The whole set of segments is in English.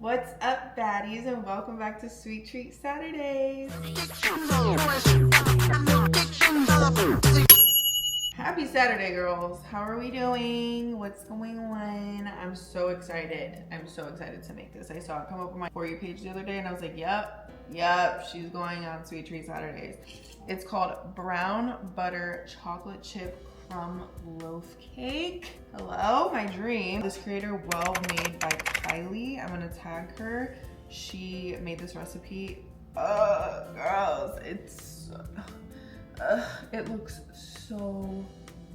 What's up, baddies, and welcome back to Sweet Treat Saturdays. Happy Saturday, girls. How are we doing? What's going on? I'm so excited. I'm so excited to make this. I saw it come up on my For You page the other day, and I was like, yep, she's going on Sweet Treat Saturdays. It's called Brown Butter Chocolate Chip Crumb Loaf Cake. Hello, my dream. This creator, Well Made by Kylie. I'm gonna tag her. She made this recipe. Girls, it looks so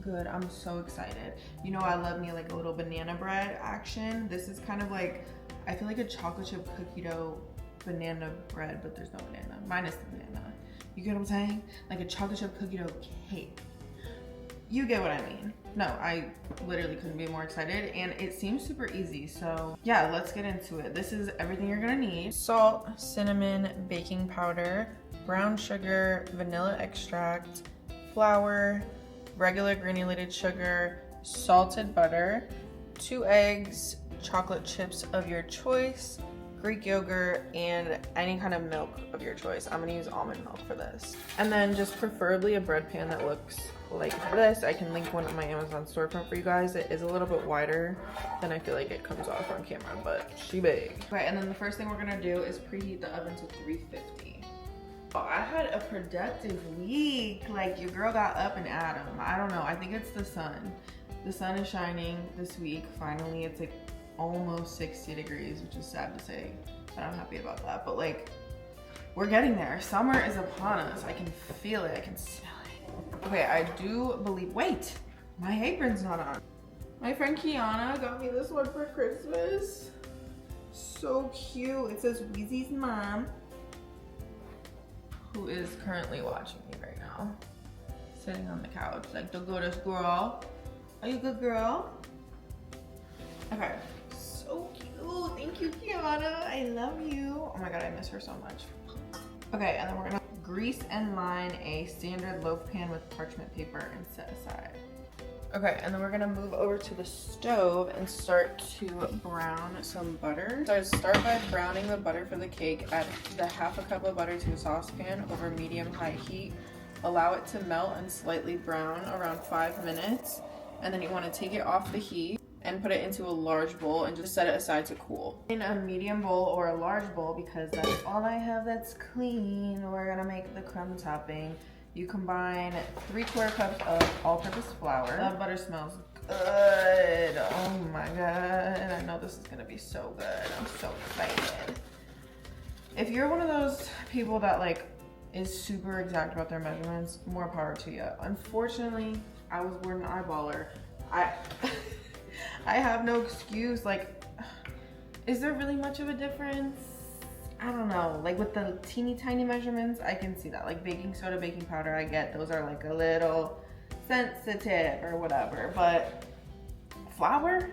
good. I'm so excited. You know, I love me like a little banana bread action. This is kind of like, I feel like a chocolate chip cookie dough banana bread, but there's no banana, minus the banana. You get what I'm saying? Like a chocolate chip cookie dough cake. You get what I mean. No, I literally couldn't be more excited, and it seems super easy. So yeah, let's get into it. This is everything you're gonna need. Salt, cinnamon, baking powder, brown sugar, vanilla extract, flour, regular granulated sugar, salted butter, 2 eggs, chocolate chips of your choice, Greek yogurt, and any kind of milk of your choice. I'm gonna use almond milk for this. And then just preferably a bread pan that looks like this. I can link one on my Amazon storefront for you guys. It is a little bit wider than I feel like it comes off on camera, but she big. Right, and then the first thing we're gonna do is preheat the oven to 350. Oh, I had a productive week. Like, your girl got up and at 'em. I don't know, I think it's the sun. The sun is shining this week. Finally, it's like almost 60 degrees, which is sad to say, but I'm happy about that. But like, we're getting there. Summer is upon us. I can feel it, I can smell it. Okay, I do believe, wait, my apron's not on. My friend Kiana got me this one for Christmas. So cute. It says Weezy's mom, who is currently watching me right now, sitting on the couch like the goodest girl. Are you a good girl? Okay, so cute. Thank you, Kiana. I love you. Oh my god, I miss her so much. Okay, and then we're gonna grease and line a standard loaf pan with parchment paper and set aside. Okay, and then we're gonna move over to the stove and start to brown some butter. So I start by browning the butter for the cake. Add the 1/2 cup of butter to a saucepan over medium-high heat. Allow it to melt and slightly brown around 5 minutes. And then you wanna take it off the heat and put it into a large bowl and just set it aside to cool. In a medium bowl or a large bowl, because that's all I have that's clean, we're gonna make the crumb topping. You combine 3/4 cups of all-purpose flour. That butter smells good. Oh my god. I know this is gonna be so good. I'm so excited. If you're one of those people that like is super exact about their measurements, more power to you. Unfortunately, I was born an eyeballer. I have no excuse. Like, is there really much of a difference? I don't know. Like with the teeny tiny measurements, I can see that. Like baking soda, baking powder, I get those are like a little sensitive or whatever. But flour?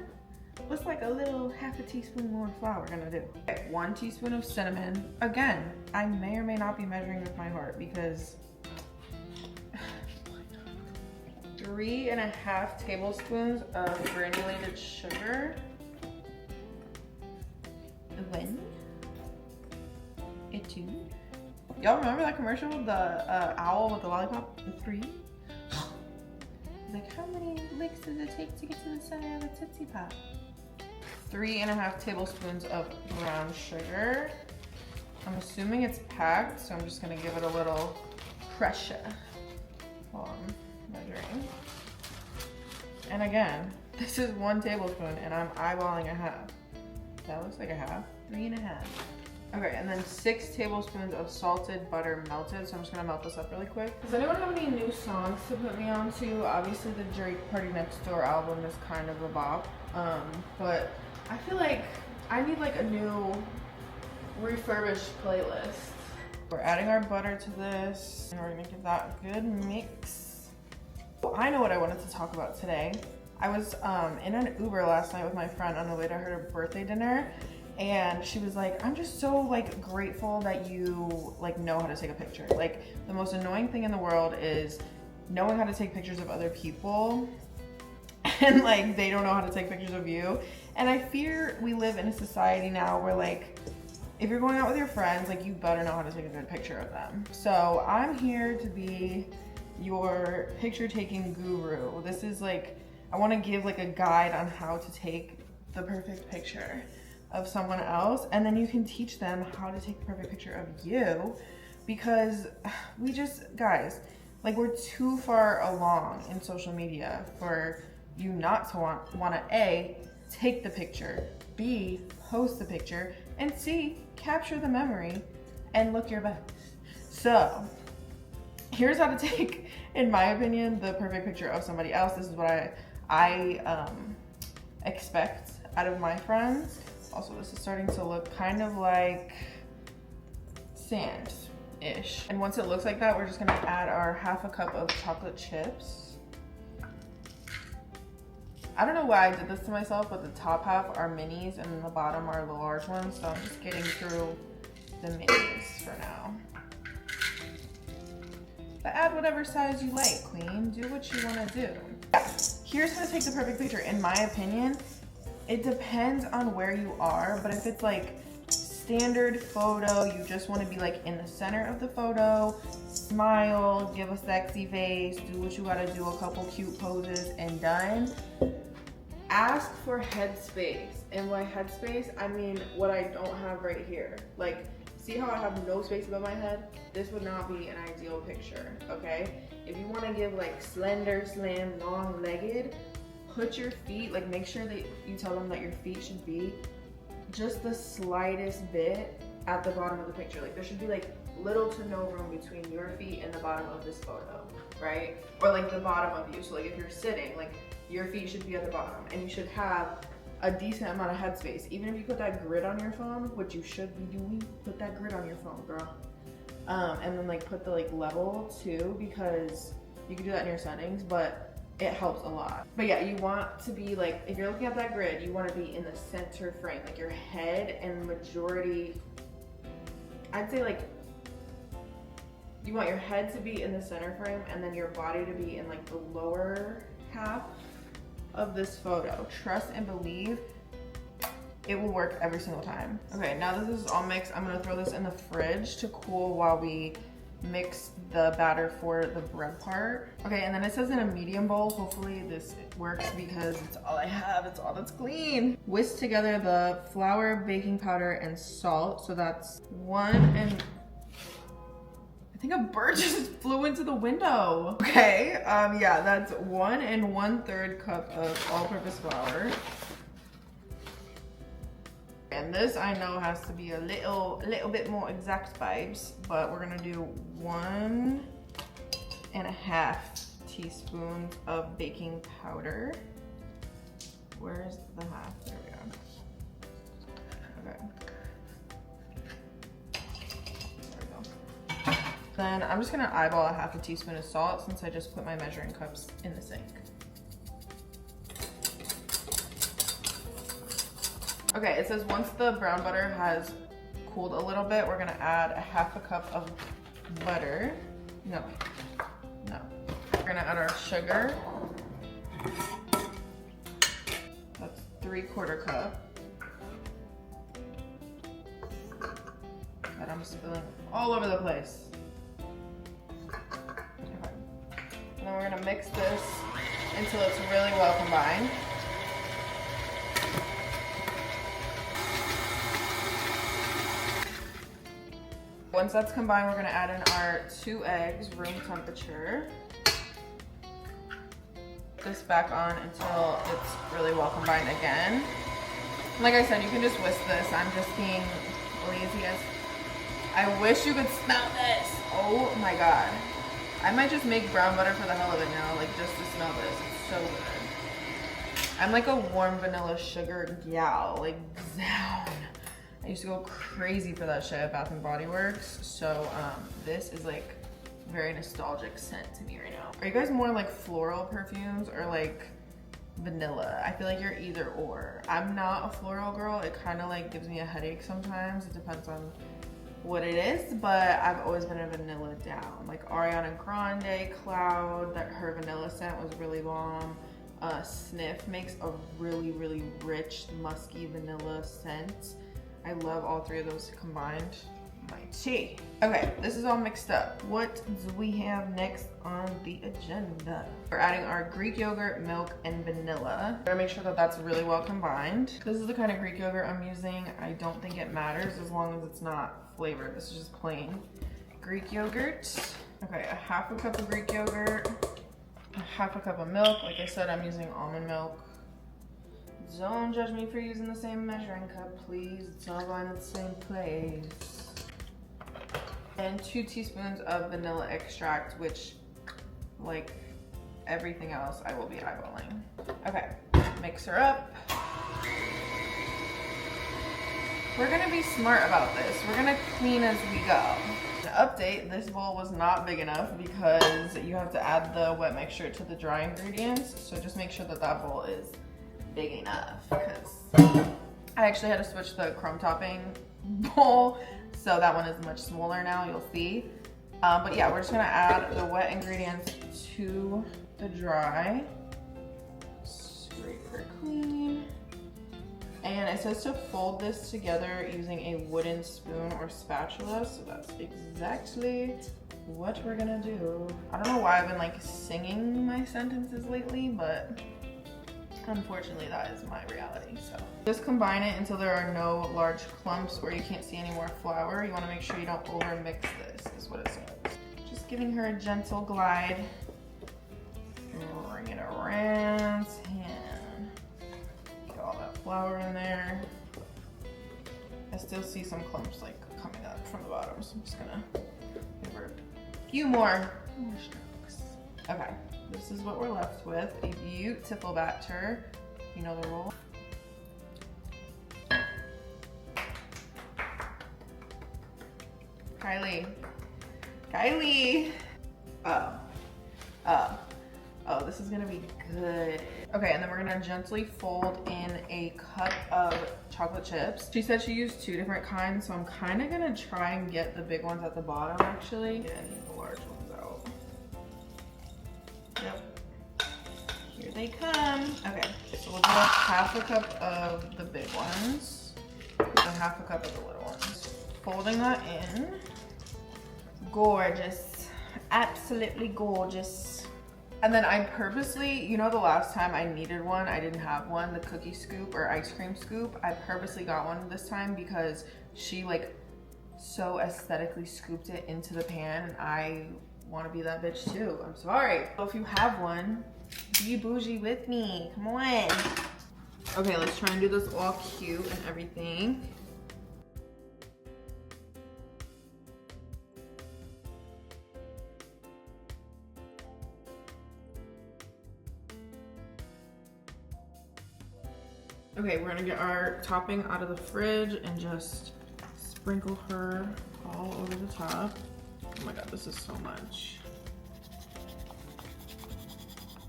What's like a little 1/2 teaspoon more flour gonna do? Okay, 1 teaspoon of cinnamon. Again, I may or may not be measuring with my heart because 3.5 tablespoons of granulated sugar. When? Etude. Y'all remember that commercial with the owl with the lollipop? 3? Like, how many licks does it take to get to the center of a Tootsie Pop? 3.5 tablespoons of brown sugar. I'm assuming it's packed, so I'm just gonna give it a little pressure while I'm measuring. And again, this is 1 tablespoon and I'm eyeballing 1/2. That looks like 1/2. 3.5. Okay, and then 6 tablespoons of salted butter melted. So I'm just gonna melt this up really quick. Does anyone have any new songs to put me on to? Obviously the Drake Party Next Door album is kind of a bop. But I feel like I need like a new refurbished playlist. We're adding our butter to this and we're gonna give that a good mix. Well, I know what I wanted to talk about today. I was in an Uber last night with my friend on the way to her birthday dinner, and she was like, I'm just so like grateful that you like know how to take a picture. Like, the most annoying thing in the world is knowing how to take pictures of other people and like they don't know how to take pictures of you. And I fear we live in a society now where like, if you're going out with your friends, like you better know how to take a good picture of them. So I'm here to be your picture taking guru. This is like, I wanna give like a guide on how to take the perfect picture of someone else, and then you can teach them how to take the perfect picture of you, because we just, guys, like we're too far along in social media for you not to wanna A, take the picture, B, post the picture, and C, capture the memory and look your best. So here's how to take, in my opinion, the perfect picture of somebody else. This is what I expect out of my friends. Also, this is starting to look kind of like sand-ish. And once it looks like that, we're just gonna add our 1/2 cup of chocolate chips. I don't know why I did this to myself, but the top half are minis and the bottom are the large ones. So I'm just getting through the minis for now. But add whatever size you like, queen. Do what you wanna do. Here's how to take the perfect picture. In my opinion, it depends on where you are, but if it's like standard photo, you just wanna be like in the center of the photo, smile, give a sexy face, do what you gotta do, a couple cute poses, and done. Ask for headspace. And by headspace, I mean what I don't have right here. Like, see how I have no space above my head? This would not be an ideal picture, okay? If you wanna give like slender, slim, long-legged, put your feet, like make sure that you tell them that your feet should be just the slightest bit at the bottom of the picture. Like there should be like little to no room between your feet and the bottom of this photo, right? Or like the bottom of you. So like if you're sitting, like your feet should be at the bottom, and you should have a decent amount of headspace. Even if you put that grid on your phone, which you should be doing, put that grid on your phone, girl. And then like put the like level too, because you can do that in your settings, but it helps a lot. But yeah, you want to be like, if you're looking at that grid, you want to be in the center frame, like your head and majority, I'd say like, you want your head to be in the center frame and then your body to be in like the lower half of this photo. Trust and believe it will work every single time. Okay, now that this is all mixed, I'm gonna throw this in the fridge to cool while we mix the batter for the bread part. Okay, and then it says in a medium bowl. Hopefully this works because it's all I have, it's all that's clean. Whisk together the flour, baking powder, and salt. So that's I think a bird just flew into the window. Okay, yeah, that's 1 1/3 cup of all-purpose flour. And this I know has to be a little bit more exact vibes, but we're gonna do 1 1/2 teaspoons of baking powder. Where's the half? There we go. Okay. Then I'm just gonna eyeball a 1/2 teaspoon of salt since I just put my measuring cups in the sink. Okay, it says once the brown butter has cooled a little bit, we're gonna add a 1/2 cup of butter. No. We're gonna add our sugar. That's 3/4 cup. That I'm spilling all over the place. And then we're gonna mix this until it's really well combined. Once that's combined, we're gonna add in our 2 eggs, room temperature. Put this back on until it's really well combined again. Like I said, you can just whisk this. I'm just being lazy as. I wish you could smell this. Oh my God. I might just make brown butter for the hell of it now, like just to smell this. It's so good. I'm like a warm vanilla sugar gal, like down. I used to go crazy for that shit at Bath and Body Works. So this is like very nostalgic scent to me right now. Are you guys more like floral perfumes or like vanilla? I feel like you're either or. I'm not a floral girl. It kind of like gives me a headache sometimes. It depends on what it is, but I've always been a vanilla down. Like Ariana Grande, Cloud, that her vanilla scent was really bomb. sniff makes a really, really rich, musky vanilla scent. I love all three of those combined. My tea. Okay, this is all mixed up. What do we have next on the agenda? We're adding our Greek yogurt, milk, and vanilla. Gotta make sure that that's really well combined. This is the kind of Greek yogurt I'm using. I don't think it matters as long as it's not flavored. This is just plain Greek yogurt. Okay, a half a cup of Greek yogurt, a half a cup of milk. Like I said, I'm using almond milk. Don't judge me for using the same measuring cup, please. It's all going in the same place. And 2 teaspoons of vanilla extract, which, like everything else, I will be eyeballing. Okay, mix her up. We're gonna be smart about this. We're gonna clean as we go. To update, this bowl was not big enough because you have to add the wet mixture to the dry ingredients. So just make sure that that bowl is big enough, because I actually had to switch the crumb topping bowl. So that one is much smaller now, you'll see. But yeah, we're just gonna add the wet ingredients to the dry. Scrape her clean. And it says to fold this together using a wooden spoon or spatula. So that's exactly what we're gonna do. I don't know why I've been like singing my sentences lately, but unfortunately, that is my reality. So just combine it until there are no large clumps or you can't see any more flour. You want to make sure you don't over mix this, is what it says. Just giving her a gentle glide. Bring it around. And get all that flour in there. I still see some clumps like coming up from the bottom, so I'm just gonna give her a few more strokes. Okay. This is what we're left with, a beautiful batter. You know the rule. Kylie. Oh, this is gonna be good. Okay, and then we're gonna gently fold in a cup of chocolate chips. She said she used 2 different kinds, so I'm kind of gonna try and get the big ones at the bottom actually. Getting the large ones out. Yep. Here they come. Okay, so we'll do half a cup of the big ones and half a cup of the little ones. Folding that in. Gorgeous. Absolutely gorgeous. And then I purposely, you know the last time I needed one, I didn't have one, the cookie scoop or ice cream scoop. I purposely got one this time because she like so aesthetically scooped it into the pan and I want to be that bitch too. I'm sorry. So if you have one, be bougie with me. Come on. Okay, let's try and do this all cute and everything. Okay, we're gonna get our topping out of the fridge and just sprinkle her all over the top. Oh my god, this is so much.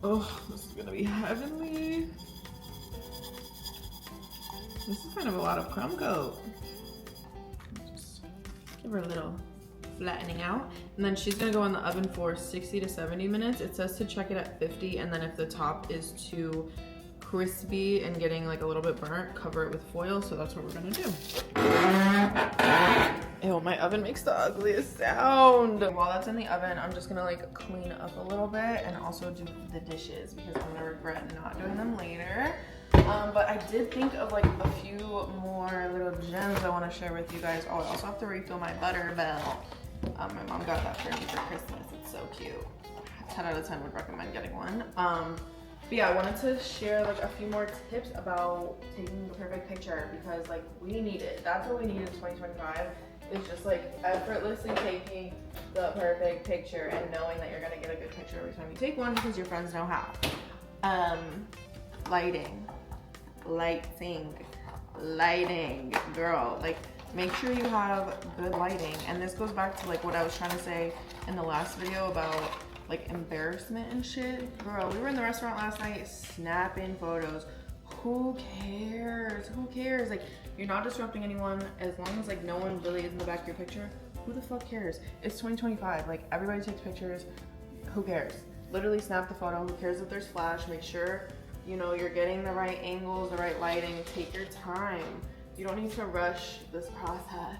Oh, this is gonna be heavenly. This is kind of a lot of crumb coat. Just give her a little flattening out. And then she's gonna go in the oven for 60 to 70 minutes. It says to check it at 50, and then if the top is too crispy and getting like a little bit burnt, cover it with foil. So that's what we're gonna do. Ew, my oven makes the ugliest sound. While that's in the oven, I'm just gonna like clean up a little bit and also do the dishes because I'm gonna regret not doing them later. But I did think of like a few more little gems I want to share with you guys. Oh, I also have to refill my butter belt. My mom got that for me for Christmas. It's so cute. 10 out of 10 would recommend getting one. But yeah, I wanted to share like a few more tips about taking the perfect picture because like we need it. That's what we need in 2025. It's just like effortlessly taking the perfect picture and knowing that you're gonna get a good picture every time you take one because your friends know how. Lighting, girl. Like make sure you have good lighting. And this goes back to like what I was trying to say in the last video about like embarrassment and shit. Girl, we were in the restaurant last night snapping photos. Who cares? Who cares? Like you're not disrupting anyone as long as like no one really is in the back of your picture. Who the fuck cares? It's 2025. Like everybody takes pictures. Who cares? Literally snap the photo. Who cares if there's flash? Make sure You know, you're getting the right angles, the right lighting. Take your time. You don't need to rush this process,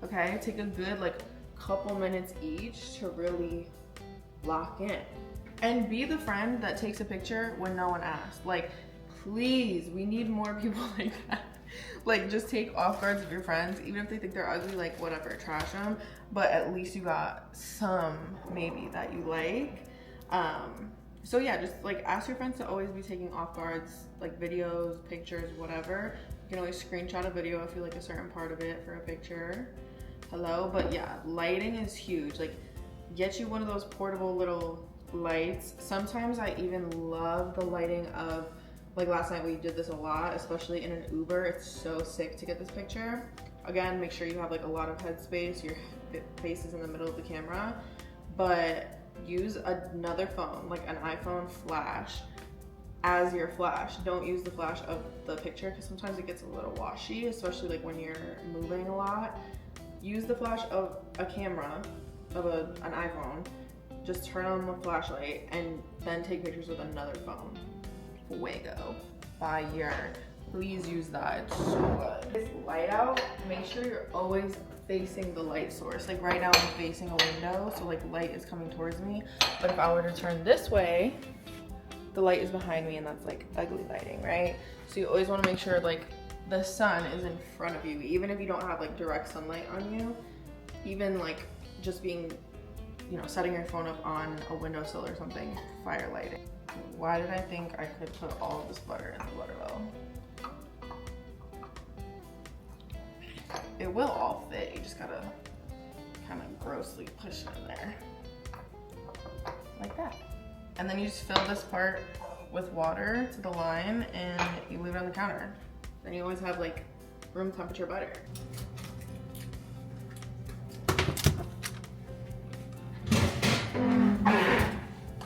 okay? Take a good like couple minutes each to really lock in. And be the friend that takes a picture when no one asks. Like, please, we need more people like that. Like, just take off guards of your friends, even if they think they're ugly, like whatever, trash them. But at least you got some maybe that you like. So yeah, just like ask your friends to always be taking off guards, like videos, pictures, whatever. You can always screenshot a video if you like a certain part of it for a picture. Hello, but yeah, lighting is huge. Like, get you one of those portable little lights. Sometimes I even love the lighting of, like last night we did this a lot, especially in an Uber. It's so sick to get this picture. Again, make sure you have like a lot of headspace, your face is in the middle of the camera, but use another phone, like an iPhone flash as your flash. Don't use the flash of the picture because sometimes it gets a little washy, especially like when you're moving a lot. Use the flash of a camera, of an iPhone. Just turn on the flashlight and then take pictures with another phone. Fuego. Fire. Please use that. It's so good. This light out, make sure you're always facing the light source. Like right now I'm facing a window, so like light is coming towards me. But if I were to turn this way, the light is behind me and that's like ugly lighting, right? So you always want to make sure like the sun is in front of you, even if you don't have like direct sunlight on you. Even like just being, you know, setting your phone up on a windowsill or something, fire lighting. Why did I think I could put all of this butter in the butter well? It will all fit, you just gotta kind of grossly push it in there. Like that. And then you just fill this part with water to the line and you leave it on the counter. Then you always have like room temperature butter.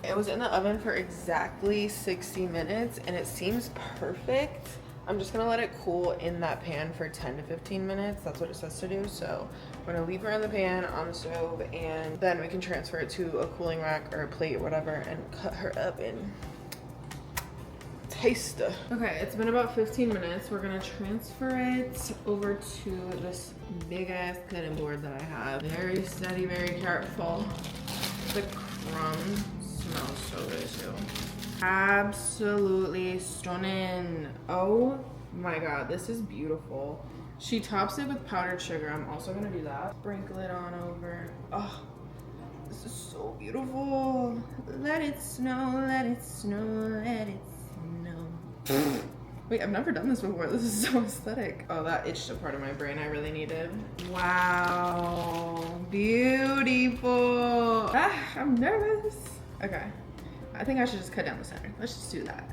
It was in the oven for exactly 60 minutes and it seems perfect. I'm just gonna let it cool in that pan for 10 to 15 minutes. That's what it says to do. So I'm gonna leave her in the pan on the stove and then we can transfer it to a cooling rack or a plate or whatever and cut her up and taste. Okay, it's been about 15 minutes. We're gonna transfer it over to this big ass cutting board that I have. Very steady, very careful. The crumb smells so good too. Absolutely stunning. Oh my god, this is beautiful. She tops it with powdered sugar. I'm also gonna do that. Sprinkle it on over. Oh, this is so beautiful. Let it snow, let it snow, let it snow. Wait, I've never done this before. This is so aesthetic. Oh, that itched a part of my brain I really needed. Wow, beautiful. Ah, I'm nervous. Okay. I think I should just cut down the center. Let's just do that.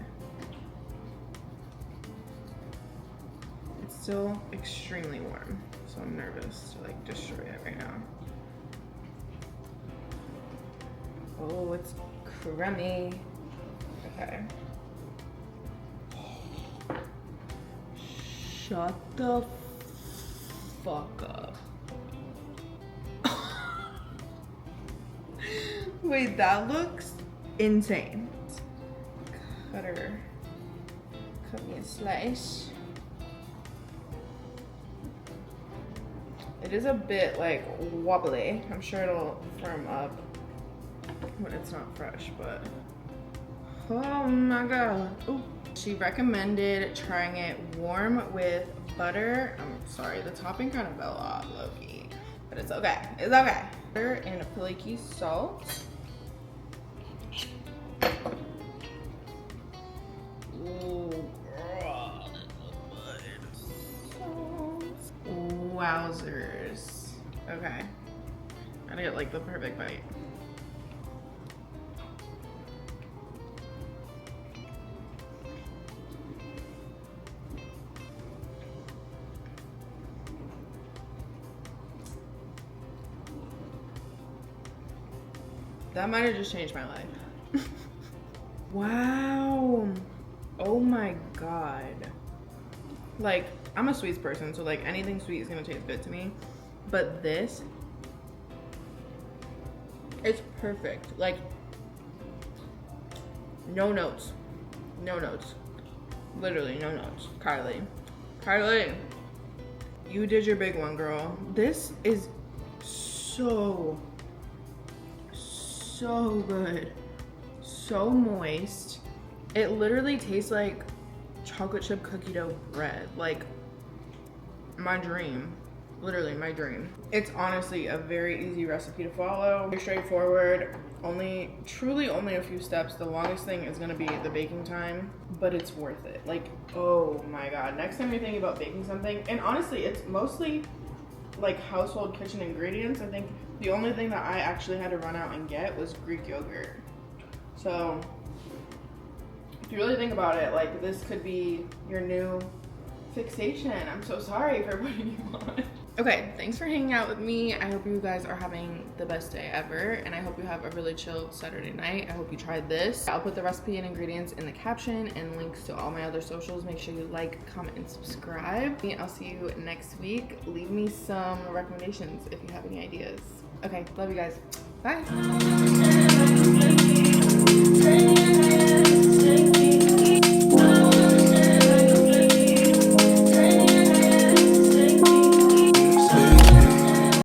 It's still extremely warm, so I'm nervous to like destroy it right now. Oh, it's crummy. Okay. Shut the fuck up. Wait, that looks insane. Cutter. Cut me a slice. It is a bit like wobbly. I'm sure it'll firm up when it's not fresh, but oh my god. Ooh. She recommended trying it warm with butter. I'm sorry, the topping kind of fell off low-key, but it's okay. It's okay. Butter and flaky salt. Ooh, wowzers. Okay, gotta get like the perfect bite. That might have just changed my life. Wow. Oh my god. Like, I'm a sweets person, so like anything sweet is gonna taste good to me. But this, it's perfect. Like, no notes. No notes. Literally no notes. Kylie, you did your big one, girl. This is so good. So moist. It literally tastes like chocolate chip cookie dough bread. Like my dream. Literally my dream. It's honestly a very easy recipe to follow. Very straightforward. Truly only a few steps. The longest thing is gonna be the baking time, but it's worth it. Like, oh my God. Next time you're thinking about baking something, and honestly, it's mostly like household kitchen ingredients. I think the only thing that I actually had to run out and get was Greek yogurt. So if you really think about it, like this could be your new fixation. I'm so sorry for putting you on. Okay, thanks for hanging out with me. I hope you guys are having the best day ever, and I hope you have a really chill Saturday night. I hope you tried this. I'll put the recipe and ingredients in the caption and links to all my other socials. Make sure you like, comment, and subscribe. I'll see you next week. Leave me some recommendations if you have any ideas. Okay, love you guys. Bye.